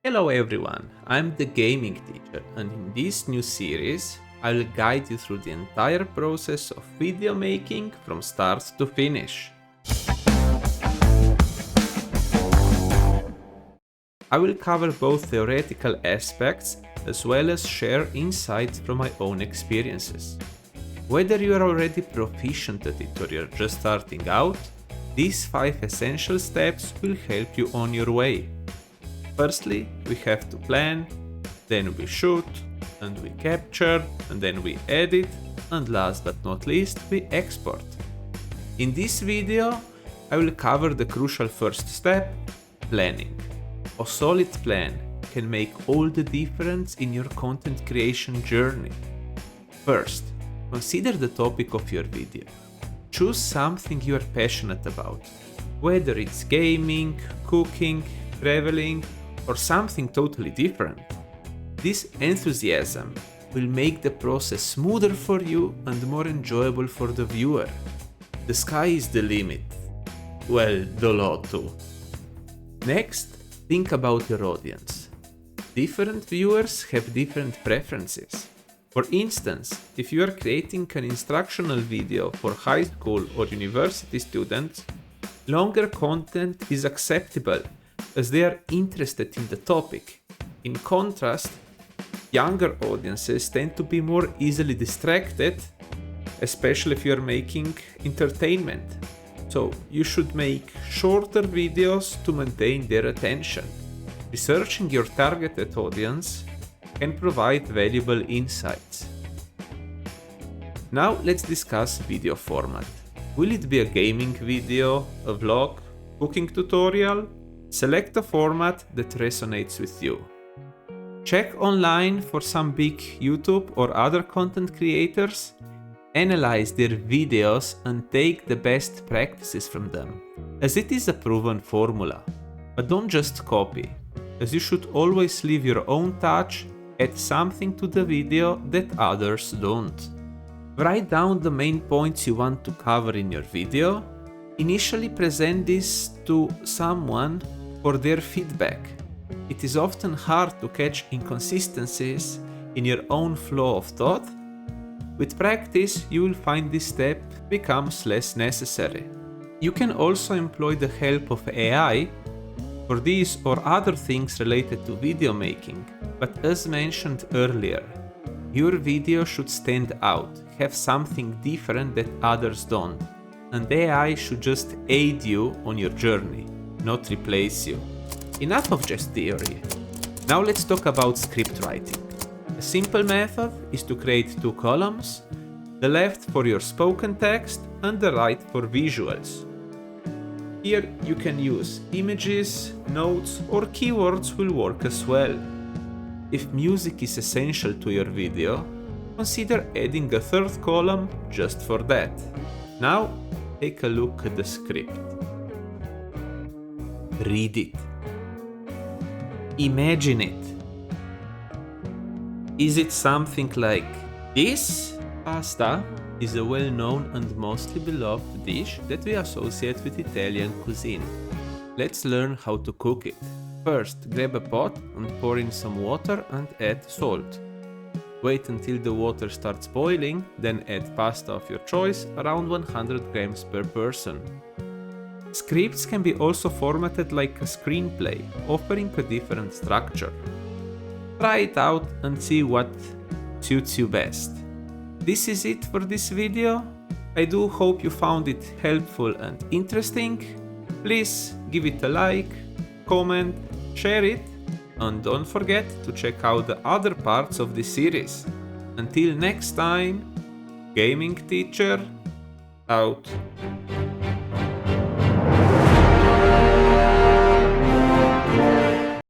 Hello everyone, I'm the Gaming Teacher, and in this new series I will guide you through the entire process of video making from start to finish. I will cover both theoretical aspects as well as share insights from my own experiences. Whether you are already proficient at it or you're just starting out, these 5 essential steps will help you on your way. Firstly, we have to plan, then we shoot, and we capture, and then we edit, and last but not least, we export. In this video, I will cover the crucial first step, planning. A solid plan can make all the difference in your content creation journey. First, consider the topic of your video. Choose something you are passionate about, whether it's gaming, cooking, traveling, or something totally different. This enthusiasm will make the process smoother for you and more enjoyable for the viewer. The sky is the limit. Well, the law too. Next, think about your audience. Different viewers have different preferences. For instance, if you are creating an instructional video for high school or university students, longer content is acceptable as they are interested in the topic. In contrast, younger audiences tend to be more easily distracted, especially if you are making entertainment. So you should make shorter videos to maintain their attention. Researching your targeted audience can provide valuable insights. Now let's discuss video format. Will it be a gaming video, a vlog, cooking tutorial? Select a format that resonates with you. Check online for some big YouTube or other content creators. Analyze their videos and take the best practices from them, as it is a proven formula. But don't just copy, as you should always leave your own touch, add something to the video that others don't. Write down the main points you want to cover in your video. Initially present this to someone for their feedback. It is often hard to catch inconsistencies in your own flow of thought. With practice, you will find this step becomes less necessary. You can also employ the help of AI for these or other things related to video making, but as mentioned earlier, your video should stand out, have something different that others don't, and AI should just aid you on your journey, not replace you. Enough of just theory. Now let's talk about script writing. A simple method is to create 2 columns, the left for your spoken text and the right for visuals. Here you can use images, notes, or keywords will work as well. If music is essential to your video, consider adding a 3rd column just for that. Now take a look at the script. Read it. Imagine it. Is it something like this? Pasta is a well-known and mostly beloved dish that we associate with Italian cuisine. Let's learn how to cook it. First, grab a pot and pour in some water and add salt. Wait until the water starts boiling, then add pasta of your choice, around 100 grams per person. Scripts can be also formatted like a screenplay, offering a different structure. Try it out and see what suits you best. This is it for this video. I do hope you found it helpful and interesting. Please give it a like, comment, share it, and don't forget to check out the other parts of this series. Until next time, Gaming Teacher out.